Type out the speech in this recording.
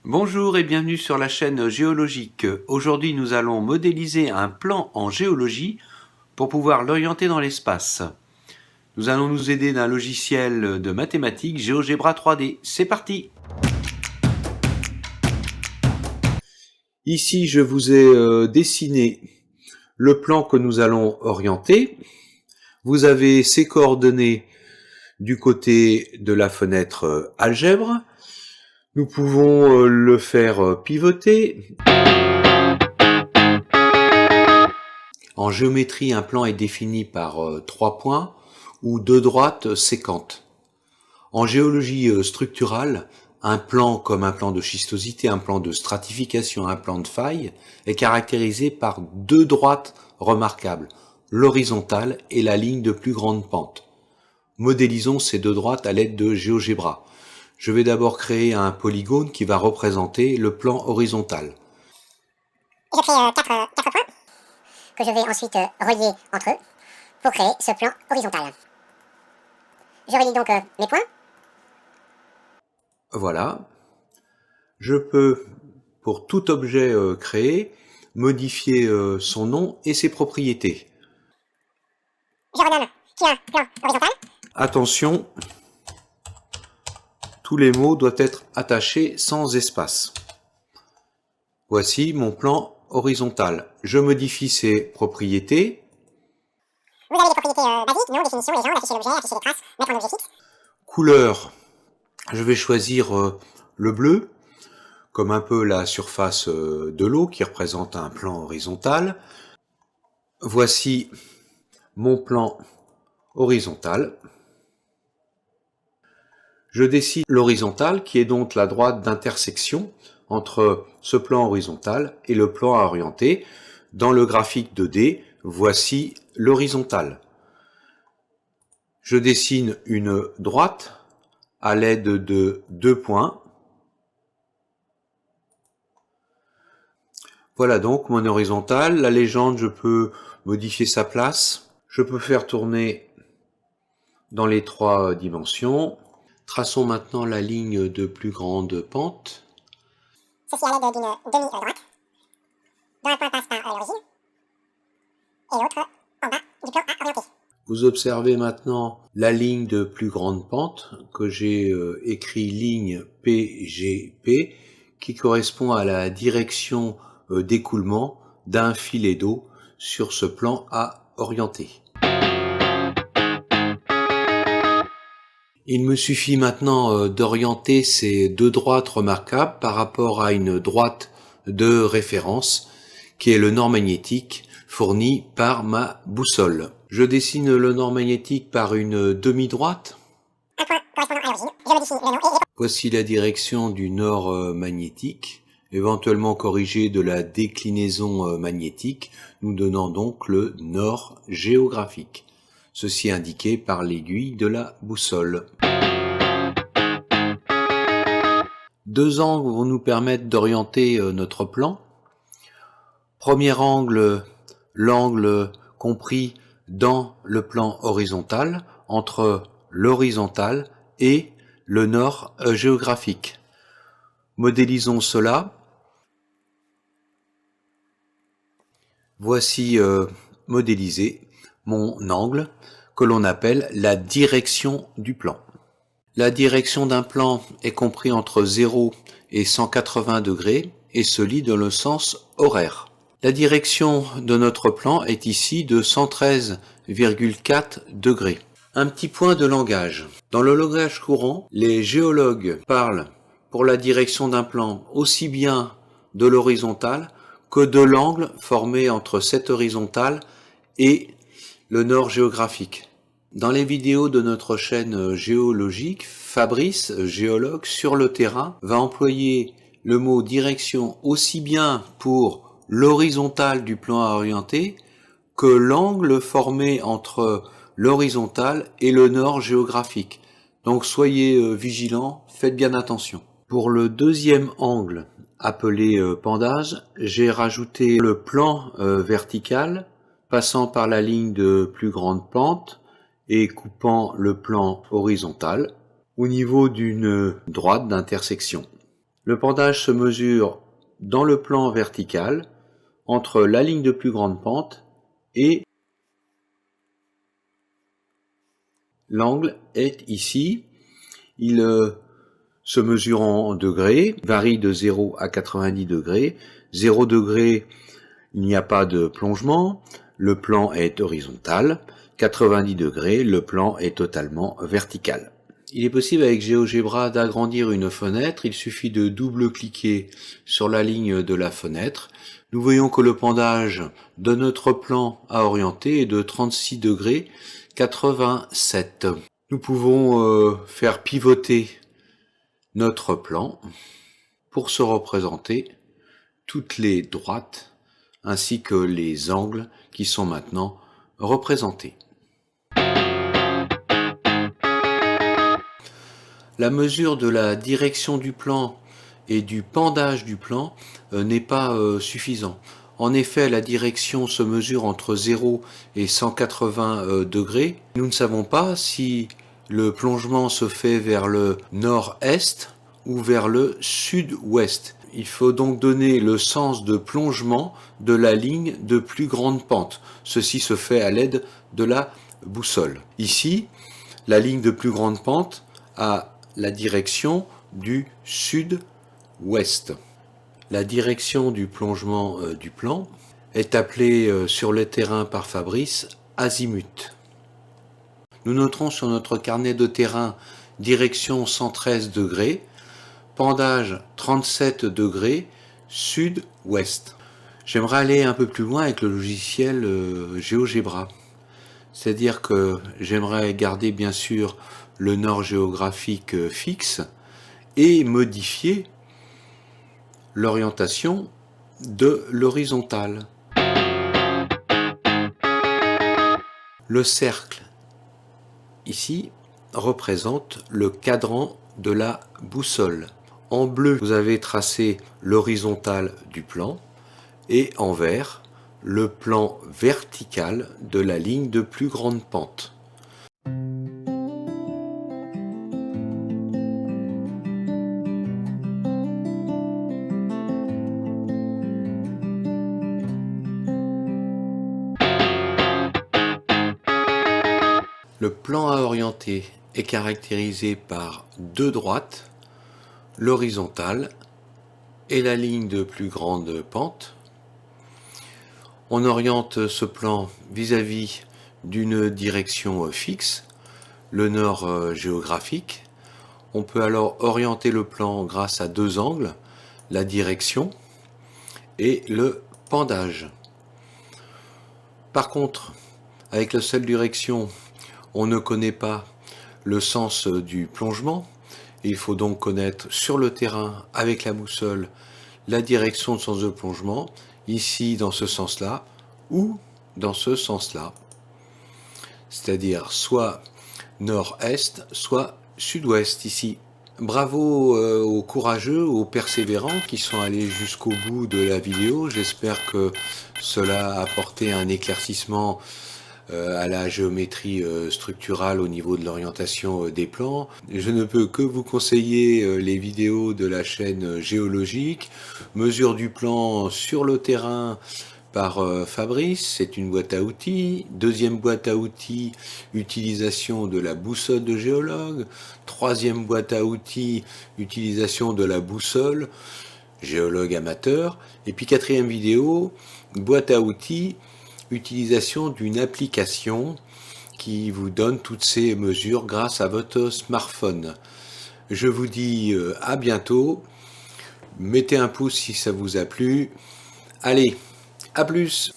Bonjour et bienvenue sur la chaîne géologique. Aujourd'hui nous allons modéliser un plan en géologie pour pouvoir l'orienter dans l'espace. Nous allons nous aider d'un logiciel de mathématiques GeoGebra 3D. C'est parti! Ici je vous ai dessiné le plan que nous allons orienter. Vous avez ces coordonnées du côté de la fenêtre algèbre. Nous pouvons le faire pivoter. En géométrie, un plan est défini par 3 points ou 2 droites sécantes. En géologie structurale, un plan comme un plan de schistosité, un plan de stratification, un plan de faille est caractérisé par 2 droites remarquables, l'horizontale et la ligne de plus grande pente. Modélisons ces 2 droites à l'aide de GeoGebra. Je vais d'abord créer un polygone qui va représenter le plan horizontal. Je crée 4 points que je vais ensuite relier entre eux pour créer ce plan horizontal. Je relie donc mes points. Voilà. Je peux, pour tout objet créé, modifier son nom et ses propriétés. Je renomme qui a un plan horizontal. Attention, tous les mots doivent être attachés sans espace. Voici mon plan horizontal. Je modifie ses propriétés. Vous avez les propriétés basiques, nom, définition, légende, afficher l'objet, afficher les traces, mettre un objet fixe. Couleur, je vais choisir le bleu, comme un peu la surface de l'eau qui représente un plan horizontal. Voici mon plan horizontal. Je dessine l'horizontale qui est donc la droite d'intersection entre ce plan horizontal et le plan à orienter. Dans le graphique 2D, voici l'horizontale. Je dessine une droite à l'aide de 2 points. Voilà donc mon horizontale. La légende, je peux modifier sa place. Je peux faire tourner dans les 3 dimensions. Traçons maintenant la ligne de plus grande pente. Ceci à l'aide d'une demi-droite, dont un point passe par l'origine, et l'autre en bas du plan à orienter. Vous observez maintenant la ligne de plus grande pente que j'ai écrit ligne PGP qui correspond à la direction d'écoulement d'un filet d'eau sur ce plan à orienter. Il me suffit maintenant d'orienter ces 2 droites remarquables par rapport à une droite de référence qui est le nord magnétique fourni par ma boussole. Je dessine le nord magnétique par une demi-droite. Un point correspondant à l'origine, je modifie le nom et... Voici la direction du nord magnétique, éventuellement corrigée de la déclinaison magnétique, nous donnant donc le nord géographique. Ceci indiqué par l'aiguille de la boussole. 2 angles vont nous permettre d'orienter notre plan. Premier angle, l'angle compris dans le plan horizontal, entre l'horizontale et le nord géographique. Modélisons cela. Voici modélisé mon angle que l'on appelle la direction du plan. La direction d'un plan est comprise entre 0 et 180 degrés et se lit dans le sens horaire. La direction de notre plan est ici de 113,4 degrés. Un petit point de langage. Dans le langage courant, les géologues parlent pour la direction d'un plan aussi bien de l'horizontale que de l'angle formé entre cette horizontale et le nord géographique. Dans les vidéos de notre chaîne géologique, Fabrice, géologue sur le terrain, va employer le mot direction aussi bien pour l'horizontale du plan à orienter que l'angle formé entre l'horizontale et le nord géographique. Donc soyez vigilants, faites bien attention. Pour le deuxième angle, appelé pendage, j'ai rajouté le plan vertical passant par la ligne de plus grande pente et coupant le plan horizontal au niveau d'une droite d'intersection. Le pendage se mesure dans le plan vertical entre la ligne de plus grande pente et l'angle est ici. Il se mesure en degrés, varie de 0 à 90 degrés. 0 degrés, il n'y a pas de plongement, le plan est horizontal. 90 degrés, le plan est totalement vertical. Il est possible avec GeoGebra d'agrandir une fenêtre, il suffit de double-cliquer sur la ligne de la fenêtre. Nous voyons que le pendage de notre plan à orienter est de 36 degrés 87. Nous pouvons faire pivoter notre plan pour se représenter toutes les droites ainsi que les angles qui sont maintenant représentés. La mesure de la direction du plan et du pendage du plan n'est pas suffisant. En effet, la direction se mesure entre 0 et 180 degrés. Nous ne savons pas si le plongement se fait vers le nord-est ou vers le sud-ouest. Il faut donc donner le sens de plongement de la ligne de plus grande pente. Ceci se fait à l'aide de la boussole. Ici, la ligne de plus grande pente a la direction du sud-ouest. La direction du plongement du plan est appelée sur le terrain par Fabrice azimut. Nous noterons sur notre carnet de terrain direction 113 degrés, pendage 37 degrés, sud-ouest. J'aimerais aller un peu plus loin avec le logiciel GeoGebra. C'est-à-dire que j'aimerais garder bien sûr le nord géographique fixe et modifier l'orientation de l'horizontale. Le cercle, ici, représente le cadran de la boussole. En bleu, vous avez tracé l'horizontale du plan et en vert, le plan vertical de la ligne de plus grande pente. Le plan à orienter est caractérisé par deux droites, l'horizontale et la ligne de plus grande pente. On oriente ce plan vis-à-vis d'une direction fixe, le nord géographique. On peut alors orienter le plan grâce à deux angles, la direction et le pendage. Par contre, avec la seule direction, on ne connaît pas le sens du plongement. Il faut donc connaître sur le terrain, avec la boussole, la direction de sens de plongement, ici dans ce sens-là, ou dans ce sens-là. C'est-à-dire soit nord-est, soit sud-ouest ici. Bravo aux courageux, aux persévérants qui sont allés jusqu'au bout de la vidéo. J'espère que cela a apporté un éclaircissement à la géométrie structurale au niveau de l'orientation des plans. Je ne peux que vous conseiller les vidéos de la chaîne géologique, mesure du plan sur le terrain par Fabrice, c'est une boîte à outils. Deuxième boîte à outils, utilisation de la boussole de géologue. Troisième boîte à outils, utilisation de la boussole, géologue amateur. Et puis quatrième vidéo, boîte à outils, utilisation d'une application qui vous donne toutes ces mesures grâce à votre smartphone. Je vous dis à bientôt. Mettez un pouce si ça vous a plu. Allez, à plus!